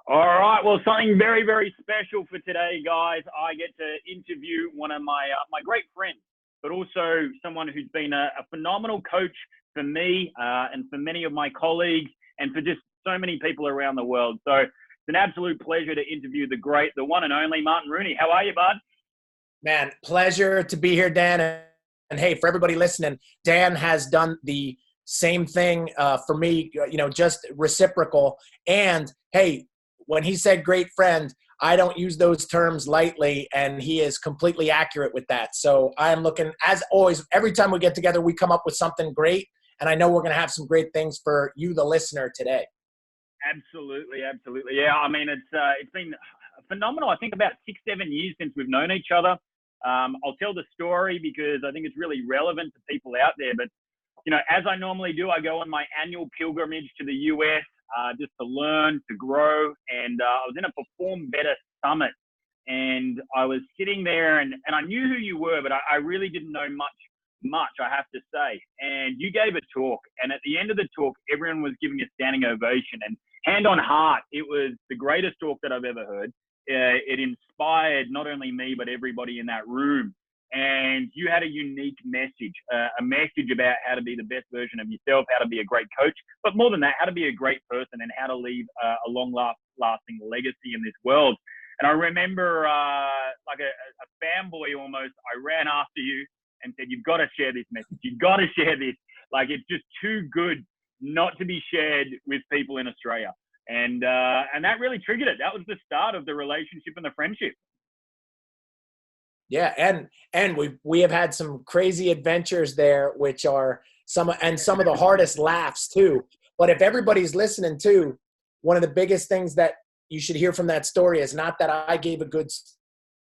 All right. Well, something very, very special for today, guys. I get to interview one of my great friends, but also someone who's been a phenomenal coach for me and for many of my colleagues and for just so many people around the world. So it's an absolute pleasure to interview the one and only Martin Rooney. How are you, bud? Man, pleasure to be here, Dan. And hey, for everybody listening, Dan has done the same thing for me, just reciprocal. And hey, when he said great friend, I don't use those terms lightly, and he is completely accurate with that. So I am looking, as always, every time we get together, we come up with something great, and I know we're going to have some great things for you, the listener, today. Absolutely, absolutely. Yeah, I mean, it's been phenomenal. I think about 6-7 years since we've known each other. I'll tell the story because I think it's really relevant to people out there. But, as I normally do, I go on my annual pilgrimage to the US just to learn, to grow. And I was in a Perform Better Summit. And I was sitting there and I knew who you were, but I really didn't know much, I have to say. And you gave a talk. And at the end of the talk, everyone was giving a standing ovation. And hand on heart, it was the greatest talk that I've ever heard. It inspired not only me, but everybody in that room. And you had a unique message, a message about how to be the best version of yourself, how to be a great coach, but more than that, how to be a great person and how to leave a long-lasting legacy in this world. And I remember like a fanboy almost, I ran after you and said, you've got to share this message. You've got to share this. Like, it's just too good not to be shared with people in Australia. And that really triggered it. That was the start of the relationship and the friendship. Yeah, and we have had some crazy adventures there, which are some of the hardest laughs too. But if everybody's listening too, one of the biggest things that you should hear from that story is not that I gave a good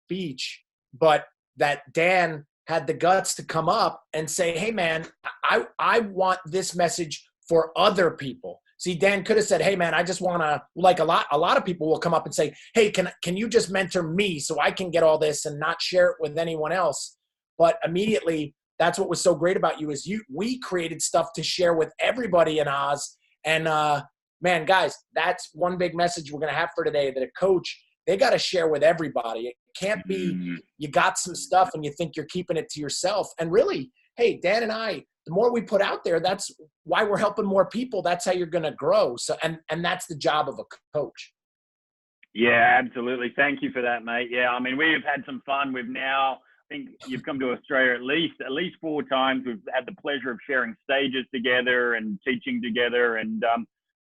speech, but that Dan had the guts to come up and say, "Hey, man, I want this message for other people." See, Dan could have said, "Hey, man, I just want to," like a lot of people will come up and say, "Hey, can you just mentor me so I can get all this and not share it with anyone else?" But immediately, that's what was so great about you is we created stuff to share with everybody in Oz. And man, guys, that's one big message we're going to have for today, that a coach, they got to share with everybody. It can't be you got some stuff and you think you're keeping it to yourself. And really, hey, Dan and I, the more we put out there, that's why we're helping more people. That's how you're going to grow. So, and that's the job of a coach. Yeah, absolutely. Thank you for that, mate. Yeah, I mean, we've had some fun. We've now, I think you've come to Australia at least 4 times. We've had the pleasure of sharing stages together and teaching together. And,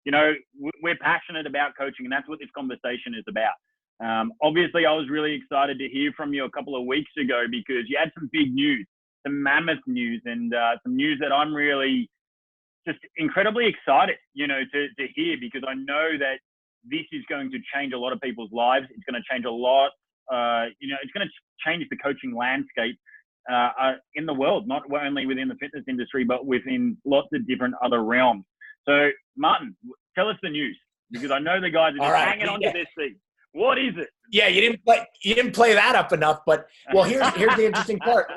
we're passionate about coaching, and that's what this conversation is about. Obviously, I was really excited to hear from you a couple of weeks ago because you had some big news. Some mammoth news and some news that I'm really just incredibly excited, to hear, because I know that this is going to change a lot of people's lives. It's going to change a lot. It's going to change the coaching landscape in the world, not only within the fitness industry, but within lots of different other realms. So, Martin, tell us the news, because I know the guys are just hanging on to their seats. What is it? Yeah, you didn't play that up enough, but well, here's the interesting part.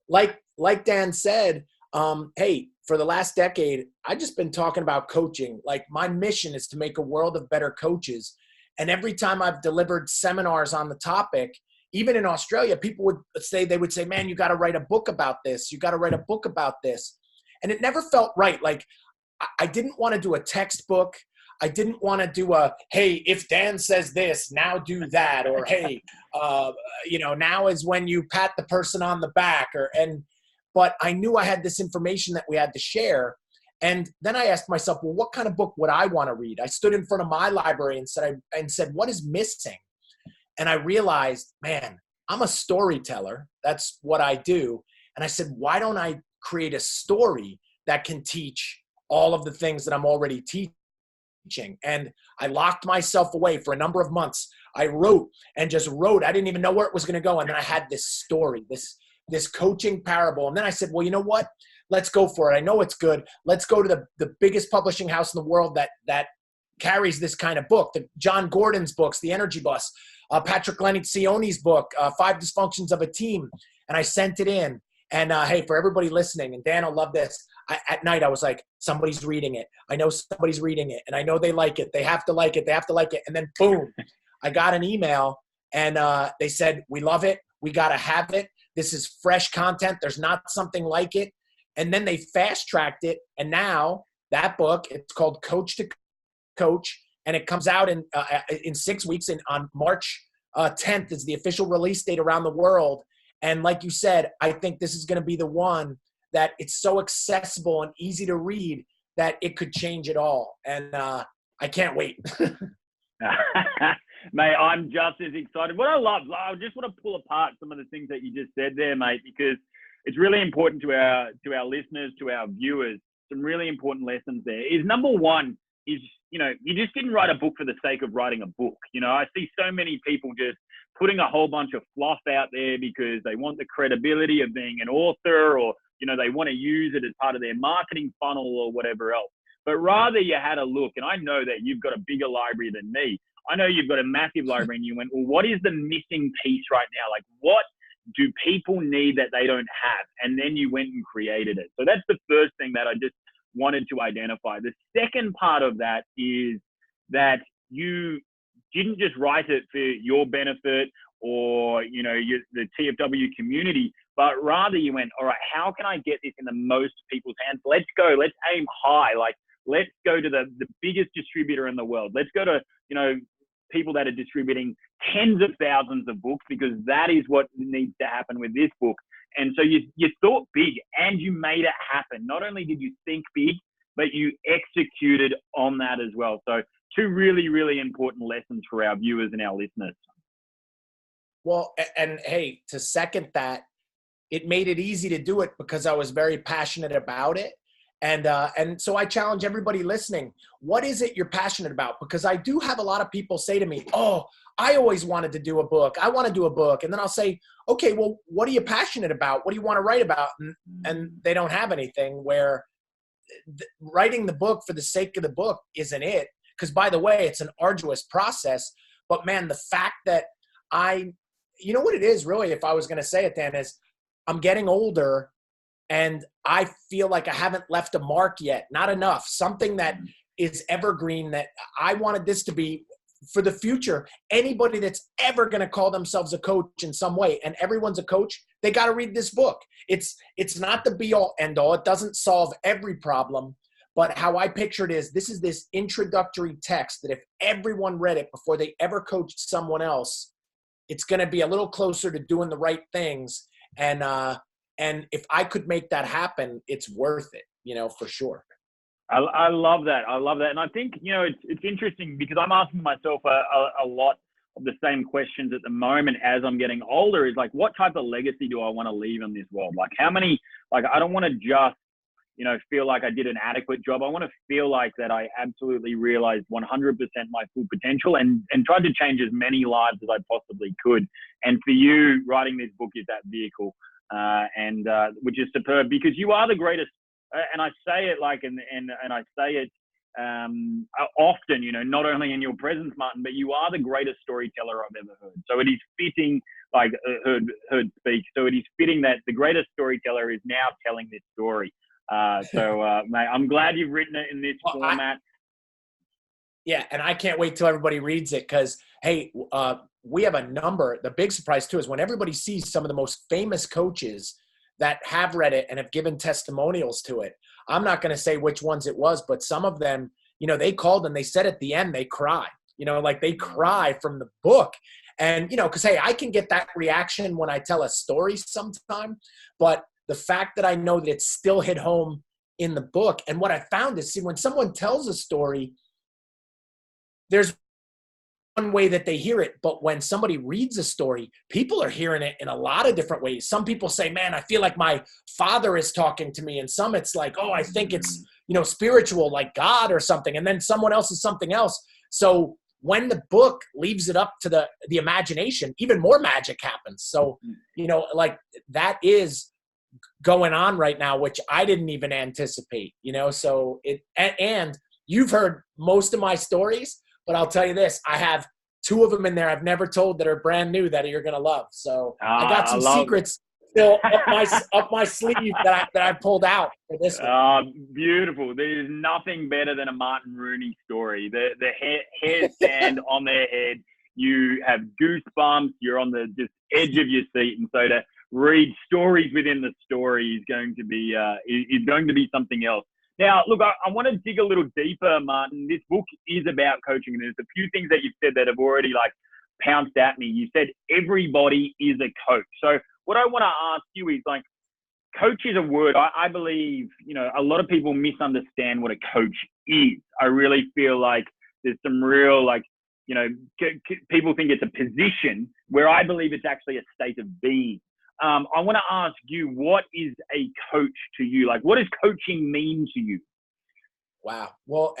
Like Dan said, hey, for the last decade, I've just been talking about coaching. Like, my mission is to make a world of better coaches. And every time I've delivered seminars on the topic, even in Australia, people would say, man, you got to write a book about this. You got to write a book about this. And it never felt right. Like, I didn't want to do a textbook. I didn't want to do hey, if Dan says this, now do that. Or, hey, now is when you pat the person on the back. But I knew I had this information that we had to share. And then I asked myself, well, what kind of book would I want to read? I stood in front of my library and said, what is missing? And I realized, man, I'm a storyteller. That's what I do. And I said, why don't I create a story that can teach all of the things that I'm already teaching? And I locked myself away for a number of months. I wrote. I didn't even know where it was going to go. And then I had this story, this coaching parable. And then I said, well, you know what? Let's go for it. I know it's good. Let's go to the biggest publishing house in the world that carries this kind of book. John Gordon's books, The Energy Bus, Patrick Lencioni's book, 5 Dysfunctions of a Team. And I sent it in. And hey, for everybody listening, and Dan will love this, at night, I was like, somebody's reading it. I know somebody's reading it, and I know they like it. They have to like it. They have to like it. And then boom, I got an email, and they said, we love it. We got to have it. This is fresh content. There's not something like it. And then they fast-tracked it, and now that book, it's called Coach to Coach, and it comes out in 6 weeks. And on March 10th is the official release date around the world. And like you said, I think this is going to be the one that it's so accessible and easy to read that it could change it all. And I can't wait. Mate, I'm just as excited. What I just want to pull apart some of the things that you just said there, mate, because it's really important to our listeners, to our viewers. Some really important lessons there is, number one is, you just didn't write a book for the sake of writing a book. I see so many people just putting a whole bunch of fluff out there because they want the credibility of being an author, or, they want to use it as part of their marketing funnel or whatever else. But rather you had a look, and I know that you've got a bigger library than me. I know you've got a massive library, and you went, well, what is the missing piece right now? Like, what do people need that they don't have? And then you went and created it. So that's the first thing that I just wanted to identify. The second part of that is that you didn't just write it for your benefit or, the TFW community, but rather you went, all right, how can I get this in the most people's hands? Let's aim high. Like, let's go to the biggest distributor in the world. Let's go to, people that are distributing tens of thousands of books, because that is what needs to happen with this book. And so you thought big and you made it happen. Not only did you think big, but you executed on that as well. So two really, really important lessons for our viewers and our listeners. Well, and hey, to second that, it made it easy to do it because I was very passionate about it. And so I challenge everybody listening, what is it you're passionate about? Because I do have a lot of people say to me, oh, I always wanted to do a book. I want to do a book. And then I'll say, okay, well, what are you passionate about? What do you want to write about? And they don't have anything. Where writing the book for the sake of the book isn't it. Because, by the way, it's an arduous process. But, man, the fact that you know what it is really, if I was going to say it, Dan, is I'm getting older and I feel like I haven't left a mark yet. Not enough. Something that is evergreen, that I wanted this to be for the future. Anybody that's ever going to call themselves a coach in some way, and everyone's a coach, they got to read this book. It's not the be all end all. It doesn't solve every problem. But how I picture it is, this is this introductory text that if everyone read it before they ever coached someone else, it's going to be a little closer to doing the right things. And if I could make that happen, it's worth it, for sure. I love that. And I think, it's interesting because I'm asking myself a lot of the same questions at the moment as I'm getting older, is like, what type of legacy do I want to leave in this world? Like, how many, like, I don't want to just, feel like I did an adequate job. I want to feel like that I absolutely realized 100% my full potential and tried to change as many lives as I possibly could. And for you, writing this book is that vehicle, which is superb, because you are the greatest. And I say it and I say it often, not only in your presence, Martin, but you are the greatest storyteller I've ever heard. So it is fitting, heard speak. So it is fitting that the greatest storyteller is now telling this story. Mate, I'm glad you've written it in this format. Yeah, and I can't wait till everybody reads it, because, hey, we have a number. The big surprise, too, is when everybody sees some of the most famous coaches that have read it and have given testimonials to it. I'm not going to say which ones it was, but some of them, they called and they said at the end they cry. They cry from the book. And, because, hey, I can get that reaction when I tell a story sometime, but the fact that I know that it's still hit home in the book. And what I found is, see, when someone tells a story, there's one way that they hear it, but when somebody reads a story, people are hearing it in a lot of different ways. Some people say, man, I feel like my father is talking to me. And some it's like, oh, I think it's, spiritual, like God or something. And then someone else is something else. So when the book leaves it up to the imagination, even more magic happens. So, that is going on right now, which I didn't even anticipate, so and you've heard most of my stories, but I'll tell you this, I have 2 of them in there I've never told that are brand new that you're going to love. So I got some secrets still up my sleeve that I pulled out for this one. Beautiful. There's nothing better than a Martin Rooney story. The hairs stand on their head. You have goosebumps. You're on the just edge of your seat, and so to read stories within the story is going to be something else. Now, look, I want to dig a little deeper, Martin. This book is about coaching, and there's a few things that you've said that have already pounced at me. You said everybody is a coach. So what I want to ask you is coach is a word. I believe, a lot of people misunderstand what a coach is. I really feel like there's some real people think it's a position where I believe it's actually a state of being. I want to ask you, what is a coach to you? What does coaching mean to you? Wow. Well,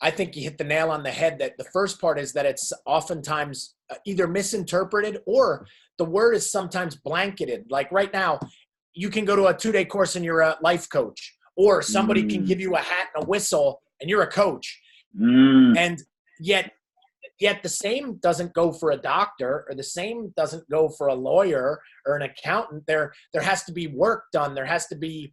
I think you hit the nail on the head that the first part is that it's oftentimes either misinterpreted or the word is sometimes blanketed. Like right now, you can go to a 2-day course and you're a life coach, or somebody can give you a hat and a whistle and you're a coach. And yet the same doesn't go for a doctor, or the same doesn't go for a lawyer or an accountant. There has to be work done. There has to be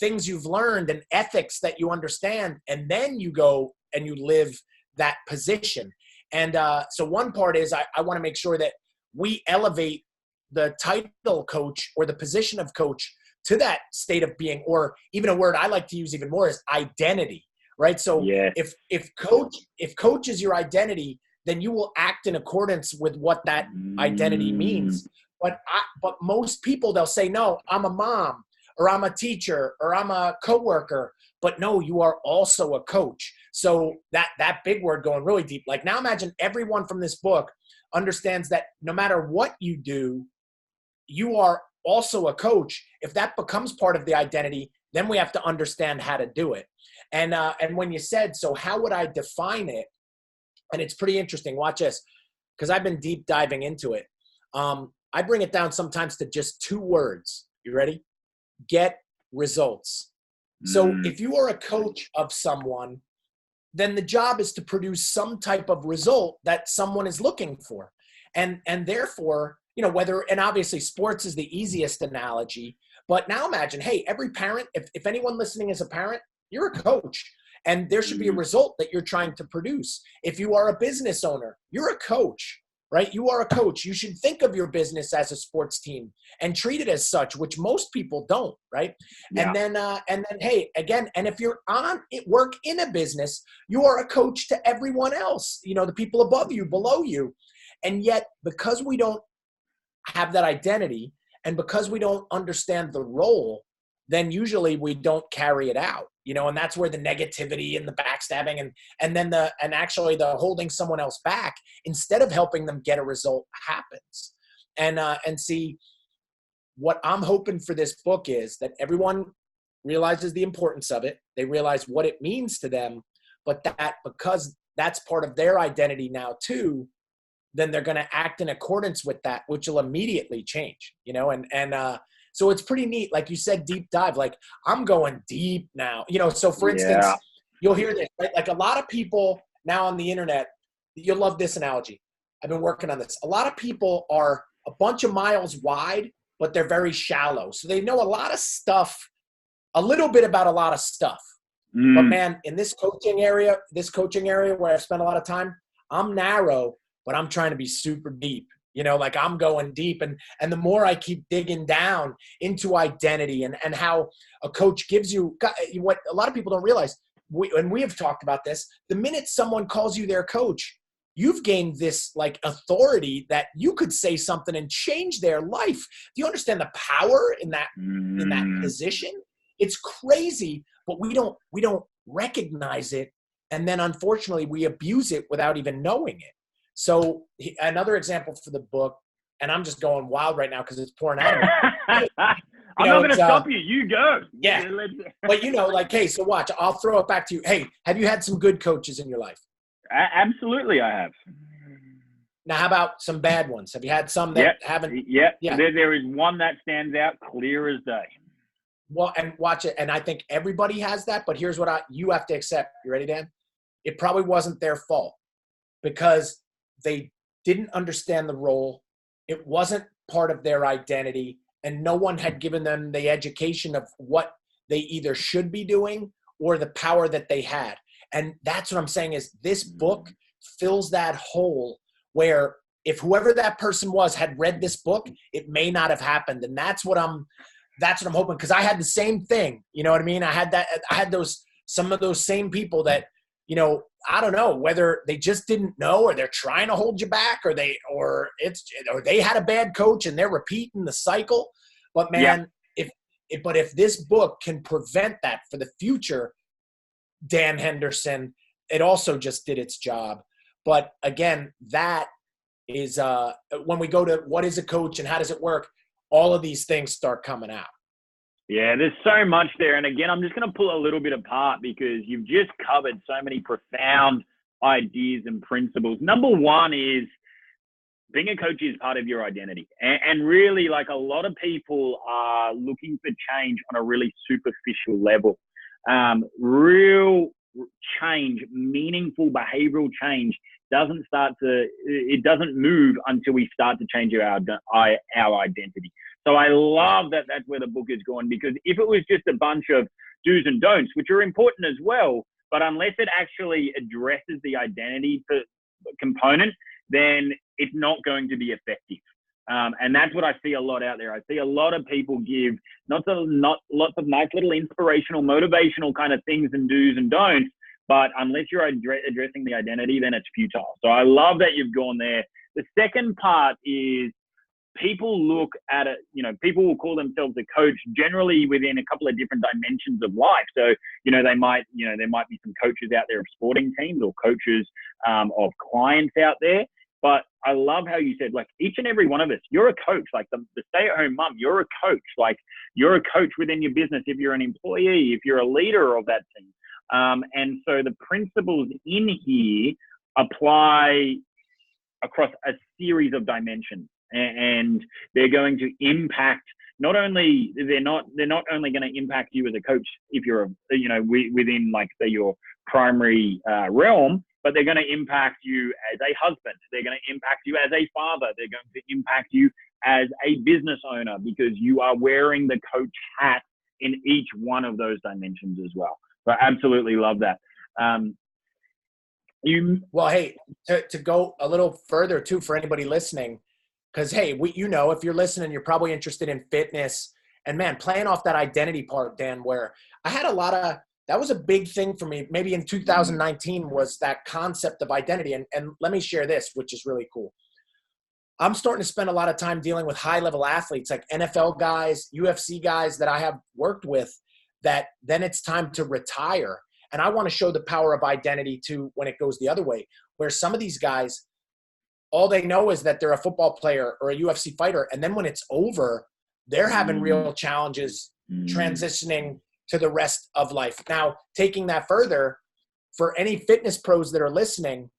things you've learned and ethics that you understand, and then you go and you live that position. And so one part is I want to make sure that we elevate the title coach or the position of coach to that state of being, or even a word I like to use even more is identity. Right. So if coach is your identity, then you will act in accordance with what that identity means. But most people, they'll say, no, I'm a mom, or I'm a teacher, or I'm a coworker. But no, you are also a coach. So that big word going really deep. Now imagine everyone from this book understands that no matter what you do, you are also a coach. If that becomes part of the identity, then we have to understand how to do it. And when you said, so how would I define it? And it's pretty interesting. Watch this, because I've been deep diving into it. I bring it down sometimes to just 2 words. You ready? Get results. So if you are a coach of someone, then the job is to produce some type of result that someone is looking for. And therefore, and obviously sports is the easiest analogy, but now imagine, hey, every parent, if anyone listening is a parent, you're a coach, and there should be a result that you're trying to produce. If you are a business owner, you're a coach, right? You are a coach. You should think of your business as a sports team and treat it as such, which most people don't, right? Yeah. And then, hey, again, and if you're work in a business, you are a coach to everyone else, the people above you, below you. And yet, because we don't have that identity, and because we don't understand the role, then usually we don't carry it out, and that's where the negativity and the backstabbing and actually the holding someone else back instead of helping them get a result happens. And see, what I'm hoping for this book is that everyone realizes the importance of it. They realize what it means to them, but that because that's part of their identity now too, then they're going to act in accordance with that, which will immediately change, so it's pretty neat. Like you said, deep dive, I'm going deep now, so for instance, you'll hear this, right? A lot of people now on the internet, you'll love this analogy. I've been working on this. A lot of people are a bunch of miles wide, but they're very shallow. So they know a lot of stuff, a little bit about a lot of stuff. But man, in this coaching area where I've spent a lot of time, I'm narrow, but I'm trying to be super deep. I'm going deep. And the more I keep digging down into identity and how a coach gives you what a lot of people don't realize, and we have talked about this, the minute someone calls you their coach, you've gained this authority that you could say something and change their life. Do you understand the power in that position? It's crazy, but we don't recognize it. And then unfortunately we abuse it without even knowing it. So another example for the book, and I'm just going wild right now because it's pouring out of me. I'm not going to stop you. You go. Yeah. But hey, so watch. I'll throw it back to you. Hey, have you had some good coaches in your life? Absolutely, I have. Now, how about some bad ones? Have you had some that haven't? Yeah. There is one that stands out clear as day. Well, and watch it. And I think everybody has that. But here's what you have to accept. You ready, Dan? It probably wasn't their fault because they didn't understand the role. It wasn't part of their identity, and no one had given them the education of what they either should be doing or the power that they had. And that's what I'm saying is this book fills that hole where if whoever that person was had read this book, it may not have happened. And that's what I'm hoping. Cause I had the same thing, you know what I mean? I had some of those same people that, you know, I don't know whether they just didn't know, or they're trying to hold you back, or they had a bad coach and they're repeating the cycle. But man, if this book can prevent that for the future, Dan Henderson, it also just did its job. But again, that is when we go to what is a coach and how does it work, all of these things start coming out. Yeah, there's so much there. And again, I'm just going to pull a little bit apart because you've just covered so many profound ideas and principles. Number one is being a coach is part of your identity. And really, like, a lot of people are looking for change on a really superficial level. Real change, meaningful behavioral change doesn't move until we start to change our identity. So I love that that's where the book is going, because if it was just a bunch of do's and don'ts, which are important as well, but unless it actually addresses the identity component, then it's not going to be effective. And that's what I see a lot out there. I see a lot of people give not lots of nice little inspirational, motivational kind of things and do's and don'ts, but unless you're addressing the identity, then it's futile. So I love that you've gone there. The second part is people look at it, you know, people will call themselves a coach generally within a couple of different dimensions of life. So, there might be some coaches out there of sporting teams or coaches of clients out there. But I love how you said, like, each and every one of us, you're a coach. Like the stay-at-home mom, you're a coach. Like, you're a coach within your business if you're an employee, if you're a leader of that team. And so the principles in here apply across a series of dimensions, and they're going to impact they're not only going to impact you as a coach if you're within, like, say, your primary realm, but they're going to impact you as a husband. They're going to impact you as a father. They're going to impact you as a business owner, because you are wearing the coach hat in each one of those dimensions as well. So I absolutely love that. Hey, to go a little further too, for anybody listening, because, hey, if you're listening, you're probably interested in fitness. And man, playing off that identity part, Dan, where I had that was a big thing for me, maybe in 2019, was that concept of identity. And let me share this, which is really cool. I'm starting to spend a lot of time dealing with high-level athletes, like NFL guys, UFC guys that I have worked with, that then it's time to retire. And I want to show the power of identity too when it goes the other way, where some of these guys, all they know is that they're a football player or a UFC fighter. And then when it's over, they're having real challenges transitioning to the rest of life. Now, taking that further, for any fitness pros that are listening,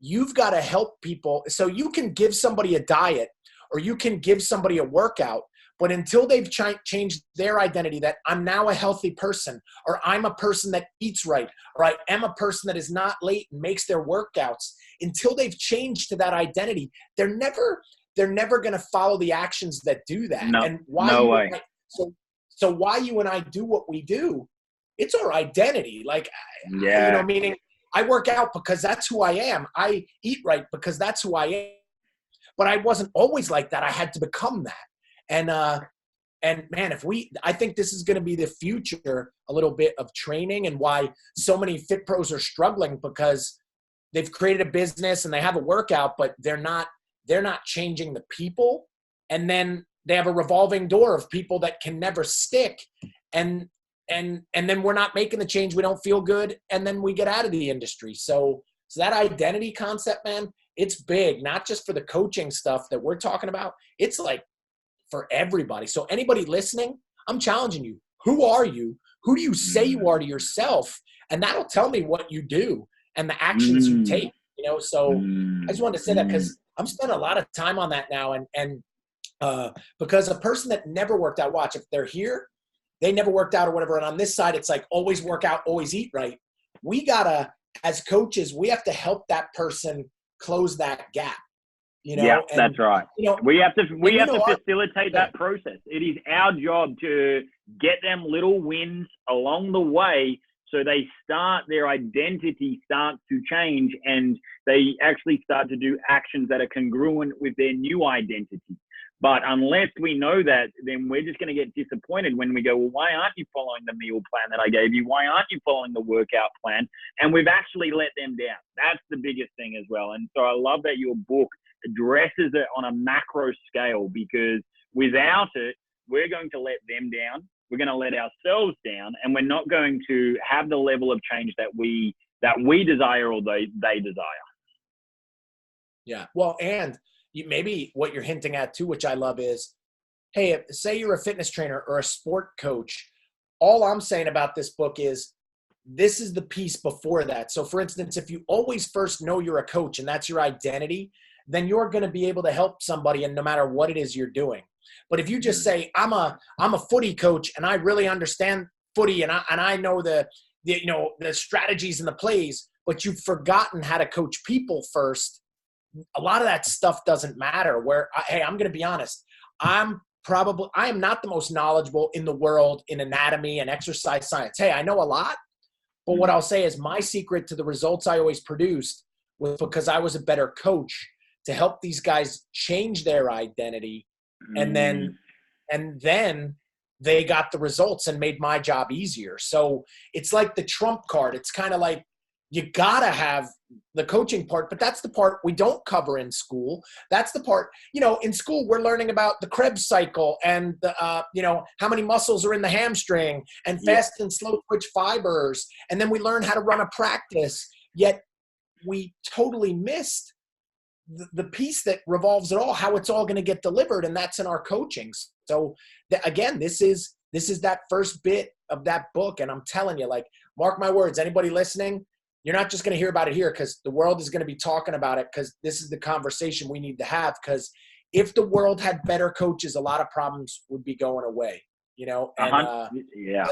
you've got to help people. So you can give somebody a diet or you can give somebody a workout, but until they've changed their identity, that I'm now a healthy person, or I'm a person that eats right, or I am a person that is not late and makes their workouts, until they've changed to that identity, they're never going to follow the actions that do that. No, and why no way. So why you and I do what we do, it's our identity. Like, meaning I work out because that's who I am. I eat right because that's who I am. But I wasn't always like that. I had to become that. And man, I think this is going to be the future, a little bit of training, and why so many fit pros are struggling, because they've created a business and they have a workout, but they're not changing the people. And then they have a revolving door of people that can never stick. And then we're not making the change. We don't feel good. And then we get out of the industry. So that identity concept, man, it's big, not just for the coaching stuff that we're talking about. It's like for everybody. So anybody listening, I'm challenging you. Who are you? Who do you say you are to yourself? And that'll tell me what you do and the actions you take, So I just wanted to say that because I'm spending a lot of time on that now. And because a person that never worked out, watch, if they're here, they never worked out or whatever. And on this side, it's like always work out, always eat right. We gotta, as coaches, we have to help that person close that gap. Yeah, and, that's right. you know, We have to what? facilitate that process. It is our job to get them little wins along the way, so their identity starts to change, and they actually start to do actions that are congruent with their new identity. But unless we know that, then we're just going to get disappointed when we go, well, why aren't you following the meal plan that I gave you? Why aren't you following the workout plan? And we've actually let them down. That's the biggest thing as well. And so I love that your book addresses it on a macro scale, because without it, we're going to let them down. We're going to let ourselves down, and we're not going to have the level of change that we desire or they desire. Yeah. Well, and maybe what you're hinting at too, which I love, is, hey, say you're a fitness trainer or a sport coach. All I'm saying about this book is this is the piece before that. So for instance, if you always first know you're a coach and that's your identity, then you're going to be able to help somebody, and no matter what it is you're doing. But if you just say, I'm a footy coach and I really understand footy and I know the strategies and the plays, but you've forgotten how to coach people first, a lot of that stuff doesn't matter. Hey, I'm going to be honest. I am not the most knowledgeable in the world in anatomy and exercise science. Hey, I know a lot, but what I'll say is my secret to the results I always produced was because I was a better coach to help these guys change their identity. And then they got the results and made my job easier. So it's like the trump card. It's kind of like, you got to have the coaching part, but that's the part we don't cover in school. That's the part, in school, we're learning about the Krebs cycle and the, how many muscles are in the hamstring and fast and slow twitch fibers. And then we learn how to run a practice, yet we totally missed the piece that revolves it all, how it's all going to get delivered. And that's in our coaching. So again, this is that first bit of that book. And I'm telling you, like, mark my words, anybody listening, you're not just going to hear about it here, because the world is going to be talking about it, because this is the conversation we need to have. Because if the world had better coaches, a lot of problems would be going away, and yeah.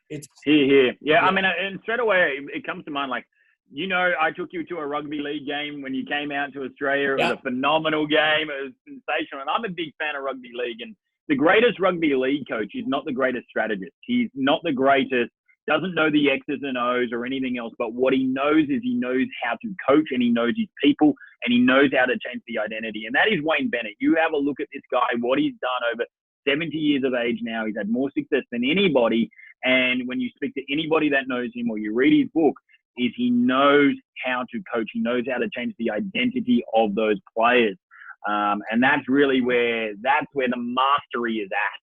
It's here. Yeah. I mean, and straight away it comes to mind, like, I took you to a rugby league game when you came out to Australia. It was a phenomenal game. It was sensational. And I'm a big fan of rugby league. And the greatest rugby league coach is not the greatest strategist. He's not the greatest, doesn't know the X's and O's or anything else. But what he knows is he knows how to coach, and he knows his people, and he knows how to change the identity. And that is Wayne Bennett. You have a look at this guy, what he's done over 70 years of age now. He's had more success than anybody. And when you speak to anybody that knows him or you read his book, is he knows how to coach. He knows how to change the identity of those players. And that's really where the mastery is at.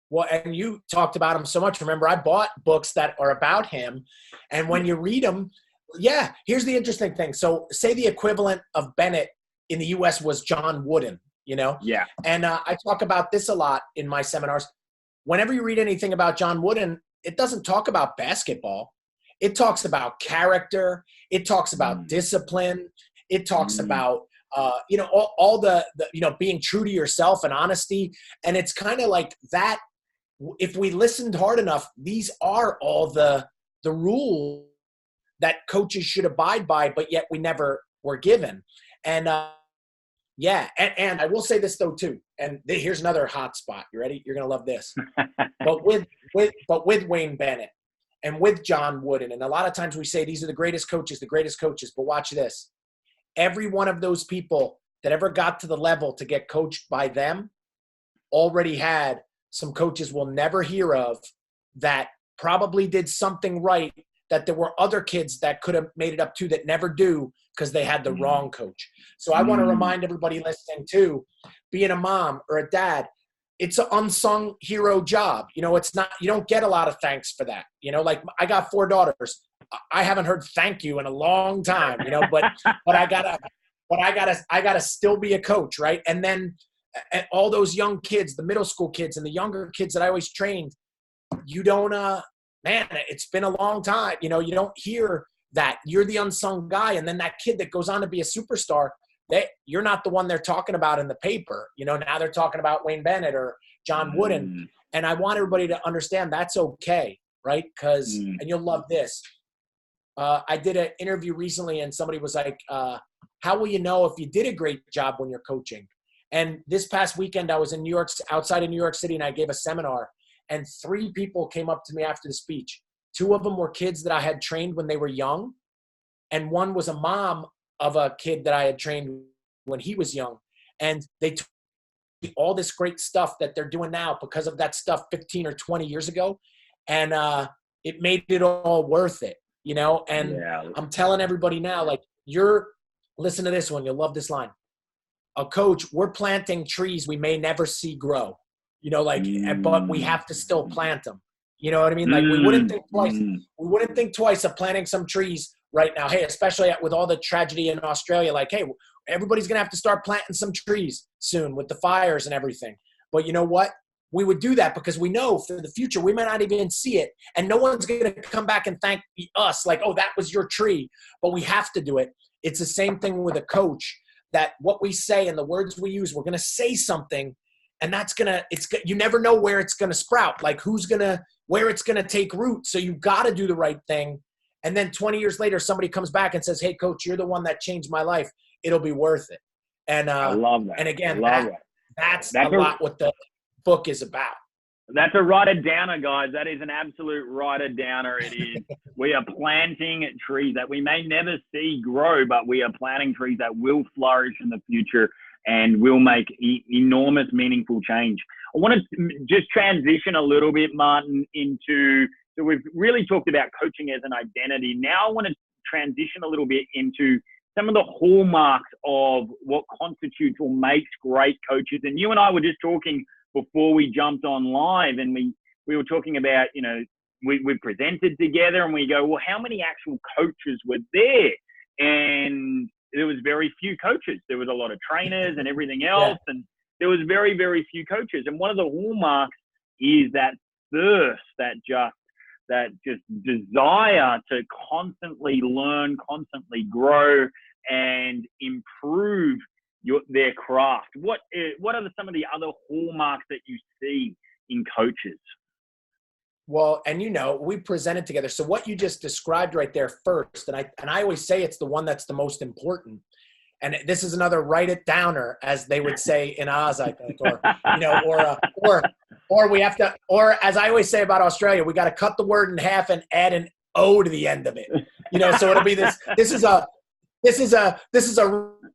Well, and you talked about him so much. Remember, I bought books that are about him. And when you read them, here's the interesting thing. So say the equivalent of Bennett in the US was John Wooden, Yeah. And I talk about this a lot in my seminars. Whenever you read anything about John Wooden, it doesn't talk about basketball. It talks about character. It talks about discipline. It talks about, all the, being true to yourself and honesty. And it's kind of like that. If we listened hard enough, these are all the rules that coaches should abide by, but yet we never were given. And and I will say this though too. And here's another hot spot. You ready? You're gonna love this. But with Wayne Bennett and with John Wooden, and a lot of times we say these are the greatest coaches. But watch this. Every one of those people that ever got to the level to get coached by them already had some coaches we'll never hear of that probably did something right, that there were other kids that could have made it up to that never do because they had the wrong coach. So I want to remind everybody listening too, being a mom or a dad, it's an unsung hero job. It's not, you don't get a lot of thanks for that. Like I got 4 daughters. I haven't heard thank you in a long time, but I gotta still be a coach. Right. And then all those young kids, the middle school kids and the younger kids that I always trained, you don't, man, it's been a long time. You don't hear that. You're the unsung guy. And then that kid that goes on to be a superstar, you're not the one they're talking about in the paper. Now they're talking about Wayne Bennett or John Wooden. And I want everybody to understand that's okay, right? And you'll love this. I did an interview recently and somebody was like, how will you know if you did a great job when you're coaching? And this past weekend, I was in New York, outside of New York City, and I gave a seminar, and 3 people came up to me after the speech. 2 of them were kids that I had trained when they were young, and one was a mom of a kid that I had trained when he was young. And they told me all this great stuff that they're doing now because of that stuff 15 or 20 years ago. And it made it all worth it, you know? And yeah. I'm telling everybody now, like, listen to this one. You'll love this line. A coach, we're planting trees we may never see grow, you know, like, but we have to still plant them. You know what I mean? Like, we wouldn't think twice. We wouldn't think twice of planting some trees right now. Hey, especially with all the tragedy in Australia, like, hey, everybody's going to have to start planting some trees soon with the fires and everything. But you know what? We would do that because we know for the future, we might not even see it. And no one's going to come back and thank us like, oh, that was your tree. But we have to do it. It's the same thing with a coach, that what we say and the words we use, we're going to say something, and that's you never know where it's going to sprout, like where it's going to take root. So you got to do the right thing. And then 20 years later, somebody comes back and says, hey, coach, you're the one that changed my life. It'll be worth it. And I love that. And again, that's a lot what the book is about. That's a writer-downer, guys. That is an absolute writer-downer. It is. We are planting trees that we may never see grow, but we are planting trees that will flourish in the future and will make enormous, meaningful change. I want to just transition a little bit, Martin, so we've really talked about coaching as an identity. Now I want to transition a little bit into some of the hallmarks of what constitutes or makes great coaches. And you and I were just talking before we jumped on live, and we were talking about, you know, we presented together and we go, well, how many actual coaches were there? And there was very few coaches. There was a lot of trainers and everything else. Yeah. And there was very, very few coaches. And one of the hallmarks is that thirst, that just desire to constantly learn, constantly grow and improve their craft. What are some of the other hallmarks that you see in coaches? Well, and you know, we presented together. So what you just described right there first, and I always say it's the one that's the most important. And this is another write it downer, as they would say in Oz, I think, or you know, or we have to, or as I always say about Australia, we got to cut the word in half and add an O to the end of it. You know, so it'll be this. This is a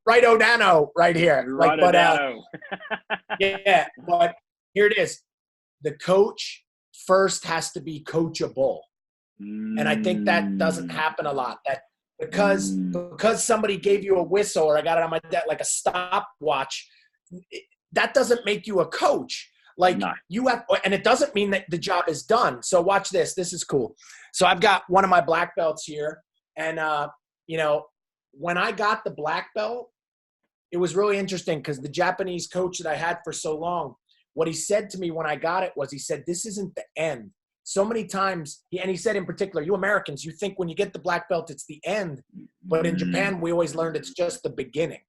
write-o-dano right here. Like, but yeah, but here it is. The coach first has to be coachable. And I think that doesn't happen a lot. That because somebody gave you a whistle, or I got it on my desk like a stopwatch, that doesn't make you a coach. Like you have, and it doesn't mean that the job is done. So watch this. This is cool. So I've got one of my black belts here, and you know, when I got the black belt, it was really interesting because the Japanese coach that I had for so long, what he said to me when I got it was, he said, this isn't the end. So many times, he said in particular, you Americans, you think when you get the black belt, it's the end. But in Japan, we always learned it's just the beginning.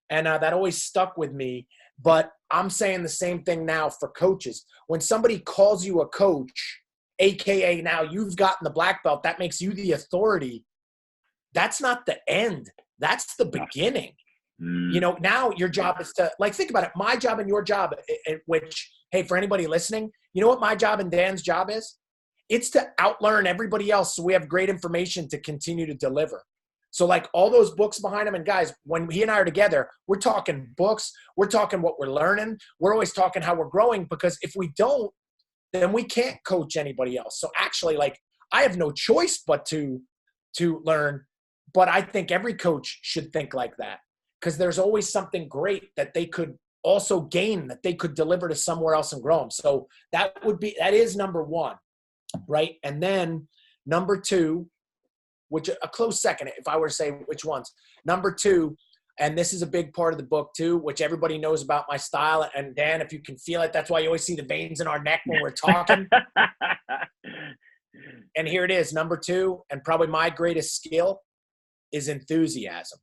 And that always stuck with me. But I'm saying the same thing now for coaches. When somebody calls you a coach, AKA now you've gotten the black belt, that makes you the authority. That's not the end. That's the beginning. You know, now your job is to, like, think about it. My job and your job, which, hey, for anybody listening, you know what my job and Dan's job is? It's to outlearn everybody else so we have great information to continue to deliver. So, like, all those books behind him, and guys, when he and I are together, we're talking books. We're talking what we're learning. We're always talking how we're growing, because if we don't, then we can't coach anybody else. So actually, like, I have no choice but to learn. But I think every coach should think like that, because there's always something great that they could also gain, that they could deliver to somewhere else and grow them. So that is number one, right? And then number two, which a close second, if I were to say which ones. Number two, and this is a big part of the book too, which everybody knows about my style. And Dan, if you can feel it, that's why you always see the veins in our neck when we're talking. And here it is, number two, and probably my greatest skill is enthusiasm.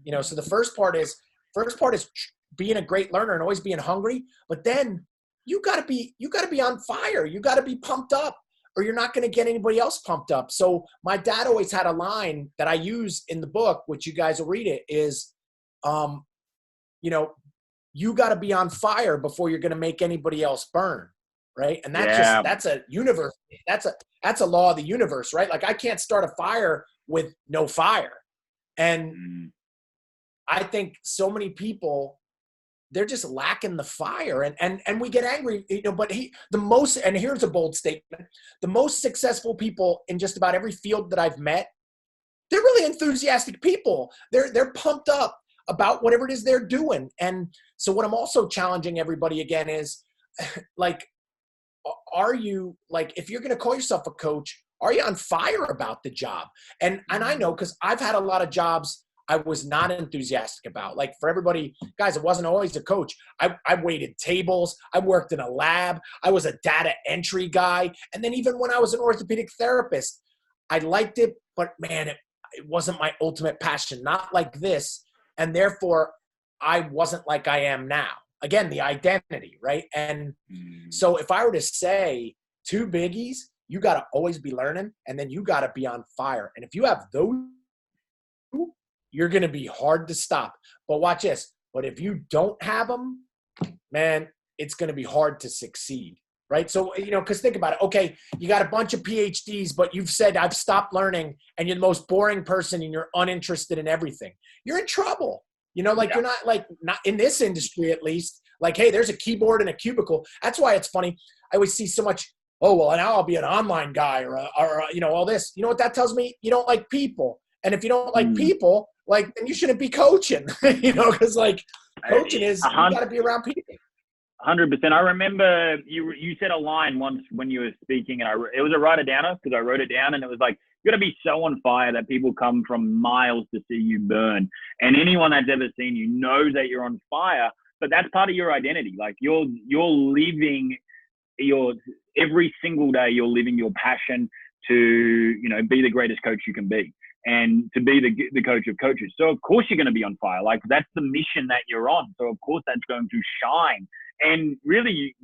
You know, so the first part is being a great learner and always being hungry, but then you gotta be on fire. You gotta be pumped up or you're not going to get anybody else pumped up. So my dad always had a line that I use in the book, which you guys will read it, is, you know, you got to be on fire before you're going to make anybody else burn. Right. And that's a universe. That's a law of the universe, right? Like I can't start a fire with no fire. And I think so many people, they're just lacking the fire, and we get angry, you know, but and here's a bold statement, the most successful people in just about every field that I've met, they're really enthusiastic people. They're pumped up about whatever it is they're doing. And so what I'm also challenging everybody again is like, are you, like, if you're going to call yourself a coach, are you on fire about the job? And I know, because I've had a lot of jobs I was not enthusiastic about. Like for everybody, guys, I wasn't always a coach. I waited tables. I worked in a lab. I was a data entry guy. And then even when I was an orthopedic therapist, I liked it, but man, it wasn't my ultimate passion, not like this. And therefore I wasn't like I am now. Again, the identity, right? And so if I were to say two biggies, you got to always be learning, and then you got to be on fire. And if you have those, you're going to be hard to stop. But watch this. But if you don't have them, man, it's going to be hard to succeed, right? So, you know, because think about it. Okay, you got a bunch of PhDs, but you've said, I've stopped learning, and you're the most boring person, and you're uninterested in everything. You're in trouble. You know, like you're not in this industry, at least. Like, hey, there's a keyboard and a cubicle. That's why it's funny. I always see so much, oh, well, now I'll be an online guy or you know, all this. You know what that tells me? You don't like people. And if you don't like people, like, then you shouldn't be coaching, you know, because like coaching is, you got to be around people. 100%. I remember you said a line once when you were speaking, and it was a write-a-downer because I wrote it down, and it was like, you got to be so on fire that people come from miles to see you burn. And anyone that's ever seen you knows that you're on fire, but that's part of your identity. Like you're living every single day, you're living your passion to, you know, be the greatest coach you can be and to be the coach of coaches. So of course you're going to be on fire. Like that's the mission that you're on. So of course that's going to shine. And really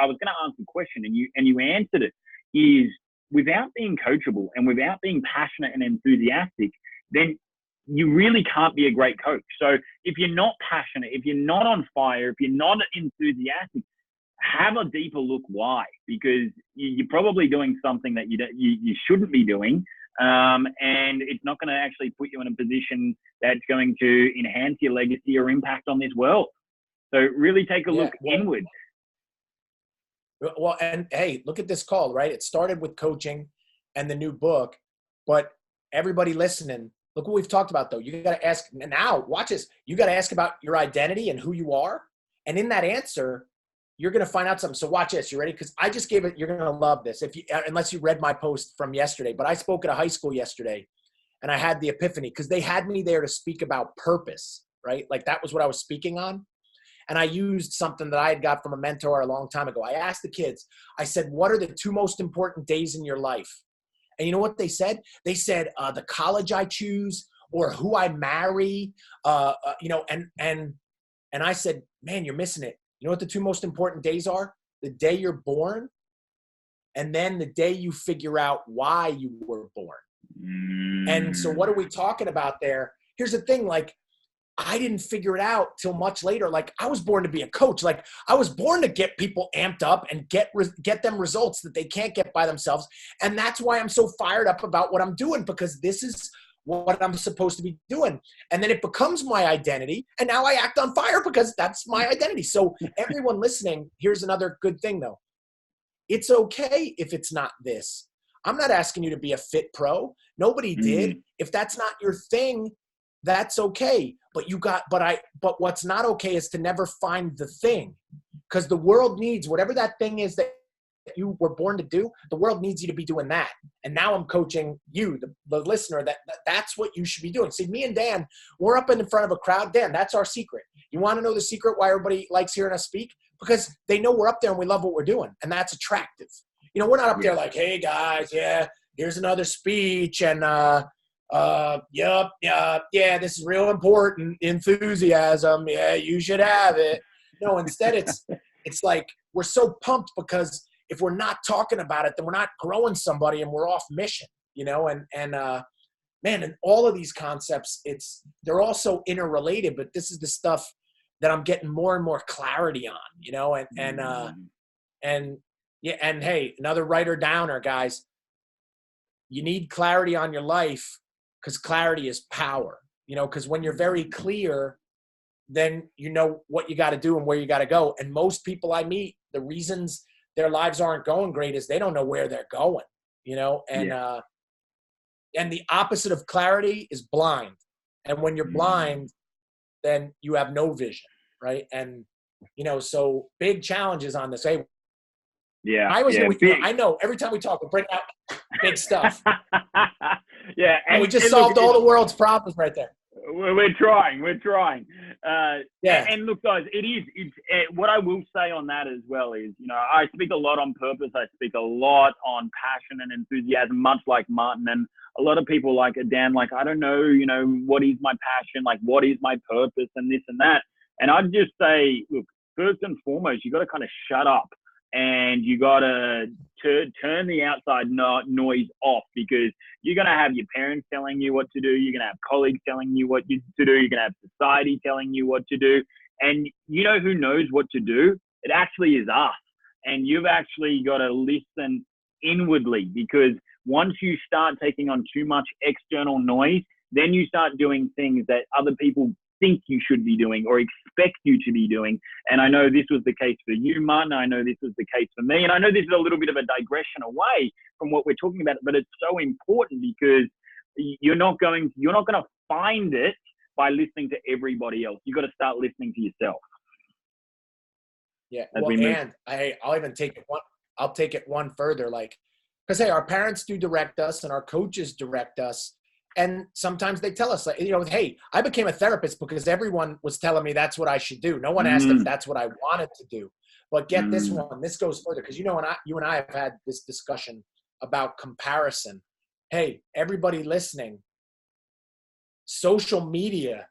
I was going to ask the question and you answered it, is without being coachable and without being passionate and enthusiastic, then you really can't be a great coach. So if you're not passionate, if you're not on fire, if you're not enthusiastic, have a deeper look why, because you're probably doing something that you shouldn't be doing. And it's not going to actually put you in a position that's going to enhance your legacy or impact on this world. So really take a look inward. Well, and hey, look at this call, right? It started with coaching and the new book, but everybody listening, look what we've talked about though. You got to ask now, watch this. You got to ask about your identity and who you are. And in that answer, you're going to find out something. So watch this. You ready? Because I just gave it, you're going to love this. Unless you read my post from yesterday, but I spoke at a high school yesterday and I had the epiphany because they had me there to speak about purpose, right? Like that was what I was speaking on. And I used something that I had got from a mentor a long time ago. I asked the kids, I said, what are the two most important days in your life? And you know what they said? They said, the college I choose or who I marry, you know, and I said, man, you're missing it. You know what the two most important days are? The day you're born and then the day you figure out why you were born. And so what are we talking about there? Here's the thing, like, I didn't figure it out till much later. Like I was born to be a coach. Like I was born to get people amped up and get them results that they can't get by themselves. And that's why I'm so fired up about what I'm doing, because this is what I'm supposed to be doing. And then it becomes my identity. And now I act on fire because that's my identity. So everyone listening, here's another good thing though. It's okay if it's not this. I'm not asking you to be a fit pro. Nobody did. If that's not your thing, that's okay. But what's not okay is to never find the thing, because the world needs whatever that thing is that you were born to do. The world needs you to be doing that. And now I'm coaching you, the listener, that's what you should be doing. See, me and Dan, we're up in front of a crowd. Dan, that's our secret. You want to know the secret why everybody likes hearing us speak? Because they know we're up there and we love what we're doing. And that's attractive. You know, we're not up there like, hey guys, yeah, here's another speech. And, this is real important. Enthusiasm. Yeah, you should have it. No, instead it's like, we're so pumped because if we're not talking about it, then we're not growing somebody and we're off mission, you know? Man, and all of these concepts, they're also interrelated, but this is the stuff that I'm getting more and more clarity on, you know? And yeah, and hey, another writer downer, guys, you need clarity on your life because clarity is power, you know, because when you're very clear, then you know what you got to do and where you got to go. And most people I meet, the reasons their lives aren't going great is they don't know where they're going, you know? And the opposite of clarity is blind. And when you're blind, then you have no vision, right? And, you know, so big challenges on this. Hey, I know every time we talk, we bring out big stuff. Yeah. And we just solved all the world's problems right there. We're trying. Yeah. And look, guys, it's what I will say on that as well is, you know, I speak a lot on purpose. I speak a lot on passion and enthusiasm, much like Martin. And a lot of people like Dan, like, I don't know, you know, what is my passion? Like, what is my purpose and this and that? And I'd just say, look, first and foremost, you got to kind of shut up and you got to turn the outside noise off, because you're going to have your parents telling you what to do. You're going to have colleagues telling you what to do. You're going to have society telling you what to do. And you know who knows what to do? It actually is us. And you've actually got to listen inwardly, because once you start taking on too much external noise, then you start doing things that other people think you should be doing or expect you to be doing. And I know this was the case for you, Martin. I know this was the case for me. And I know this is a little bit of a digression away from what we're talking about, but it's so important, because you're not going to find it by listening to everybody else. You got to start listening to yourself. Yeah. Well, and I'll even take it one. I'll take it one further. Like, because hey, our parents do direct us and our coaches direct us. And sometimes they tell us, like, you know, hey, I became a therapist because everyone was telling me that's what I should do. No one asked if that's what I wanted to do. But get this one. This goes further, because, you know, you and I have had this discussion about comparison. Hey, everybody listening, social media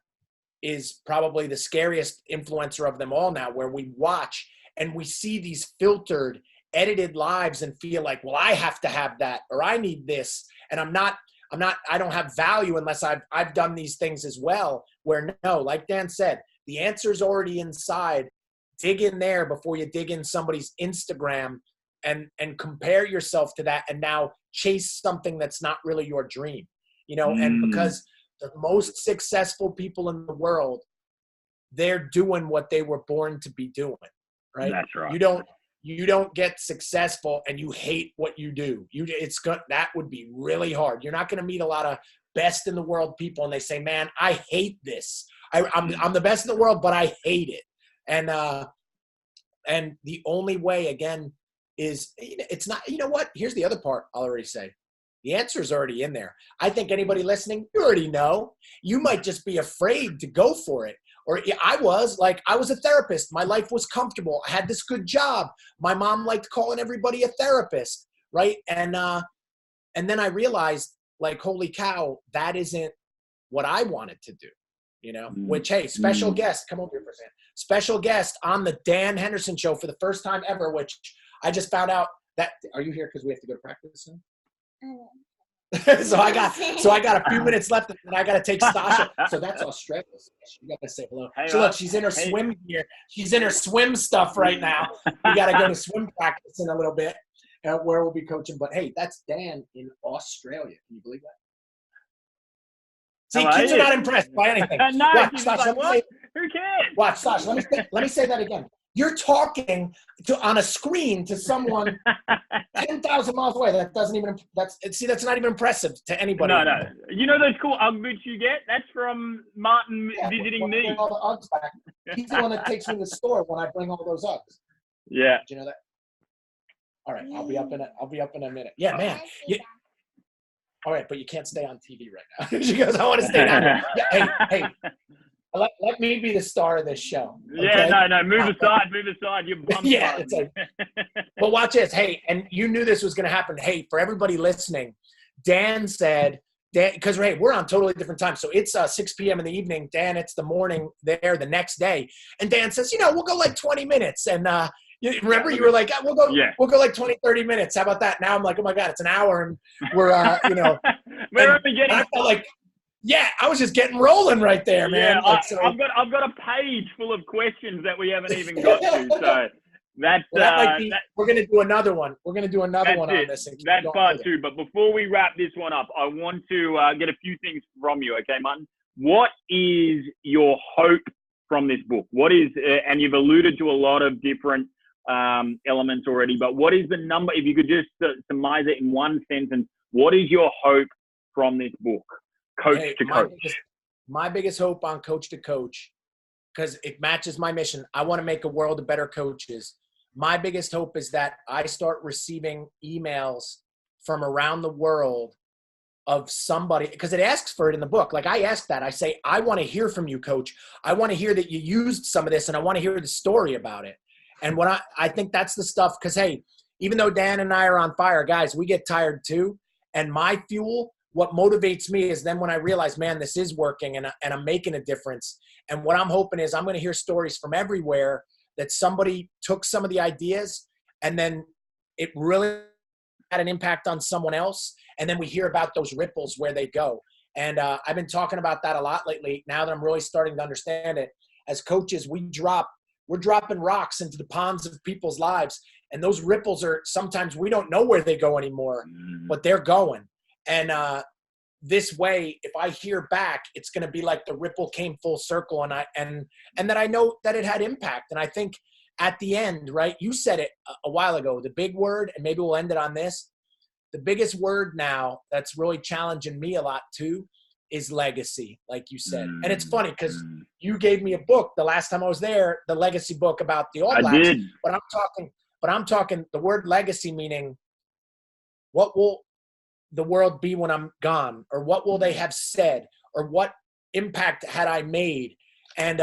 is probably the scariest influencer of them all now, where we watch and we see these filtered, edited lives and feel like, well, I have to have that, or I need this. And I don't have value unless I've done these things as well. Where no, like Dan said, the answer's already inside. Dig in there before you dig in somebody's Instagram and compare yourself to that, and now chase something that's not really your dream, you know. And because the most successful people in the world, they're doing what they were born to be doing, right? That's right. You don't get successful and you hate what you do. That would be really hard. You're not going to meet a lot of best in the world people and they say, man, I hate this. I'm the best in the world, but I hate it. And the only way, again, is it's not, you know what? Here's the other part I'll already say. The answer is already in there. I think anybody listening, you already know. You might just be afraid to go for it. Or I was a therapist. My life was comfortable. I had this good job. My mom liked calling everybody a therapist, right? And then I realized, like, holy cow, that isn't what I wanted to do, you know? Which, hey, special guest, come over here for a second. Special guest on the Dan Henderson Show for the first time ever, which I just found out that, are you here because we have to go to practice soon? So I got a few minutes left, and I got to take Stasha. So that's Australia. You got to say hello. Hey, so look, she's in her swim gear. She's in her swim stuff right now. We got to go to swim practice in a little bit, where we'll be coaching. But hey, that's Dan in Australia. Can you believe that? See, kids are not impressed by anything. No, watch, Stasha, like, who cares? Watch, Stasha. Let me say that again. You're talking on a screen to someone 10,000 miles away. That's not even impressive to anybody. No. You know those cool Ugg boots you get? That's from Martin visiting me. Bring all the Uggs back. He's the one that takes me to the store when I bring all those Uggs. Yeah. Do you know that? All right, I'll be up in a minute. Yeah, man. All right, but you can't stay on TV right now. She goes, I want to stay down here. Yeah, hey. Let me be the star of this show. Okay? Yeah, no. Move aside. You're bummed. Yeah. It's like, but watch this. Hey, and you knew this was going to happen. Hey, for everybody listening, Dan said, because hey, we're on totally different time. So it's 6 p.m. in the evening. Dan, it's the morning there the next day. And Dan says, we'll go like 20 minutes. And You remember you were like, yeah. we'll go like 20, 30 minutes. How about that? Now I'm like, oh my God, it's an hour. And we're, we're only getting, I felt like, yeah, I was just getting rolling right there, man. Yeah, Like, I've got a page full of questions that we haven't even got to. So that's that might be. We're gonna do another one. We're gonna do another one on this. That's part two. But before we wrap this one up, I want to get a few things from you. Okay, Martin. What is your hope from this book? What is, and you've alluded to a lot of different elements already, but what is the number? If you could just surmise it in one sentence, what is your hope from this book? Coach to coach. My biggest hope on Coach to Coach, because it matches my mission. I want to make a world of better coaches. My biggest hope is that I start receiving emails from around the world of somebody, because it asks for it in the book. Like I ask that, I say, I want to hear from you, coach. I want to hear that you used some of this and I want to hear the story about it. And what I think that's the stuff, because hey, even though Dan and I are on fire, guys, we get tired too. And my fuel, what motivates me is then when I realize, man, this is working and I'm making a difference. And what I'm hoping is I'm going to hear stories from everywhere that somebody took some of the ideas and then it really had an impact on someone else. And then we hear about those ripples where they go. And I've been talking about that a lot lately. Now that I'm really starting to understand it, as coaches, we're dropping rocks into the ponds of people's lives. And those ripples are sometimes we don't know where they go anymore, but they're going. And this way, if I hear back, it's going to be like the ripple came full circle, and that I know that it had impact. And I think at the end, right? You said it a while ago. The big word, and maybe we'll end it on this. The biggest word now that's really challenging me a lot too is legacy, like you said. And it's funny because you gave me a book the last time I was there, the legacy book about the All Blacks. I did. But I'm talking the word legacy, meaning what will the world be when I'm gone, or what will they have said, or what impact had I made? And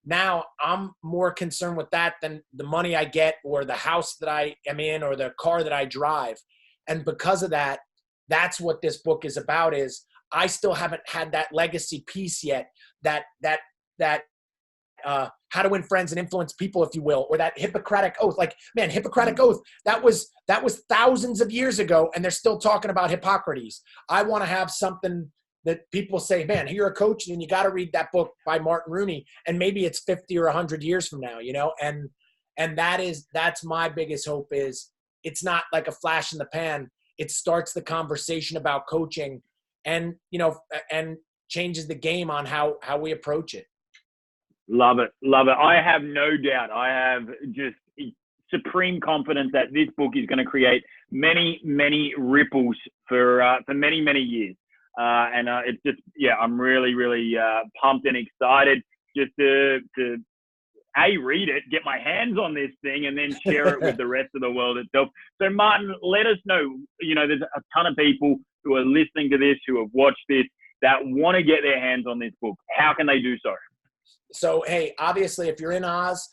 now I'm more concerned with that than the money I get or the house that I am in or the car that I drive. And because of that, that's what this book is about. Is I still haven't had that legacy piece yet, that how to win friends and influence people, if you will, or that Hippocratic oath. Like, man, Hippocratic oath, that was thousands of years ago, and they're still talking about Hippocrates. I want to have something that people say, man, you're a coach, and you got to read that book by Martin Rooney, and maybe it's 50 or 100 years from now, and that's my biggest hope. Is it's not like a flash in the pan. It starts the conversation about coaching, and and changes the game on how we approach it. Love it. Love it. I have no doubt. I have just supreme confidence that this book is going to create many, many ripples for many, many years. And it's just, yeah, I'm really, really pumped and excited just to read it, get my hands on this thing, and then share it with the rest of the world itself. So Martin, let us know, there's a ton of people who are listening to this, who have watched this, that want to get their hands on this book. How can they do so? So, hey, obviously, if you're in Oz,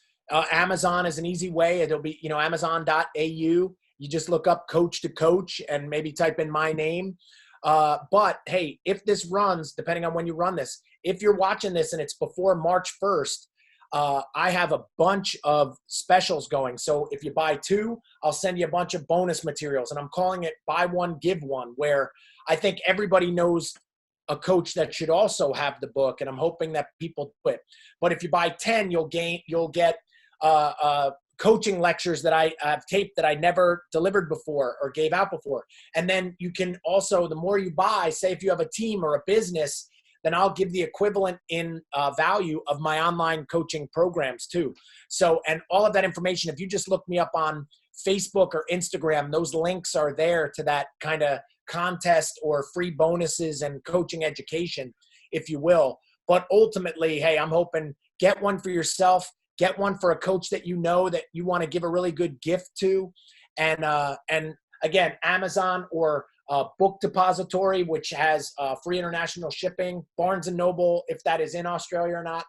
Amazon is an easy way. It'll be, amazon.au. You just look up Coach to Coach and maybe type in my name. But, hey, if this runs, depending on when you run this, if you're watching this and it's before March 1st, I have a bunch of specials going. So if you buy two, I'll send you a bunch of bonus materials. And I'm calling it Buy One, Give One, where I think everybody knows a coach that should also have the book, and I'm hoping that people do it. But if you buy 10, you'll get coaching lectures that I have taped that I never delivered before or gave out before. And then you can also, the more you buy, say if you have a team or a business, then I'll give the equivalent in value of my online coaching programs too. So, and all of that information, if you just look me up on Facebook or Instagram, those links are there to that kind of contest or free bonuses and coaching education, if you will. But ultimately, hey, I'm hoping get one for yourself, get one for a coach that that you want to give a really good gift to. And again, Amazon or Book Depository, which has free international shipping, Barnes and Noble, if that is in Australia or not,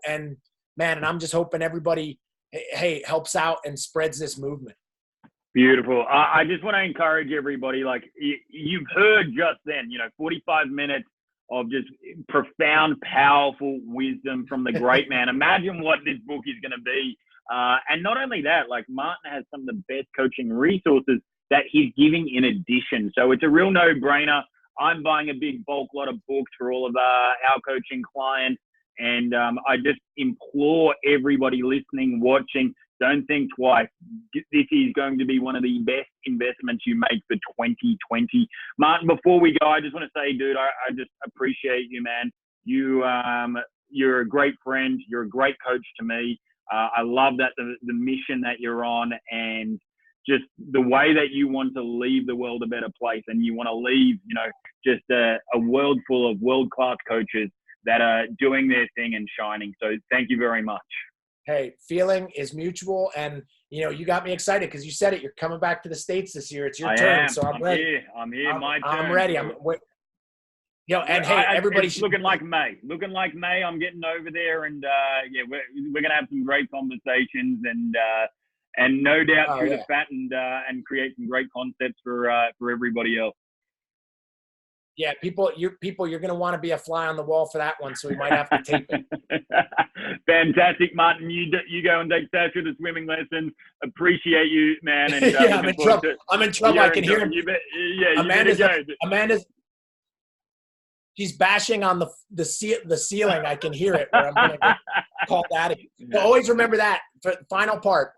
and man, and I'm just hoping everybody, hey, helps out and spreads this movement. Beautiful. I just want to encourage everybody, like you've heard just then, 45 minutes of just profound, powerful wisdom from the great man. Imagine what this book is going to be And not only that, like Martin has some of the best coaching resources that he's giving in addition. So it's a real no-brainer. I'm buying a big bulk lot of books for all of our coaching clients. And I just implore everybody listening, watching, don't think twice. This is going to be one of the best investments you make for 2020. Martin, before we go, I just want to say, dude, I just appreciate you, man. You're a great friend. You're a great coach to me. I love that the mission that you're on, and just the way that you want to leave the world a better place, and you want to leave, just a world full of world-class coaches that are doing their thing and shining. So thank you very much. Hey, feeling is mutual, and you got me excited because you said it. You're coming back to the States this year. It's your turn, so I'm ready. I'm here. My turn. I'm ready. And hey, everybody's looking like May. I'm getting over there, and we're gonna have some great conversations, and no doubt through the fat, and create some great concepts for everybody else. Yeah, you're going to want to be a fly on the wall for that one, so we might have to tape it. Fantastic, Martin. You go and take Sasha to swimming lessons. Appreciate you, man. And, I'm in trouble. I can hear him. Amanda's. She's bashing on the ceiling. I can hear it. Where I'm going to get called out of you. So always remember that. For the final part.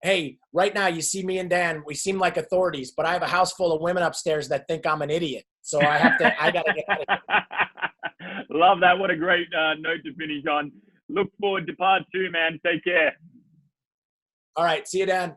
Hey, right now you see me and Dan, we seem like authorities, but I have a house full of women upstairs that think I'm an idiot. So I got to get out of here. Love that. What a great note to finish on. Look forward to part 2, man. Take care. All right. See you, Dan.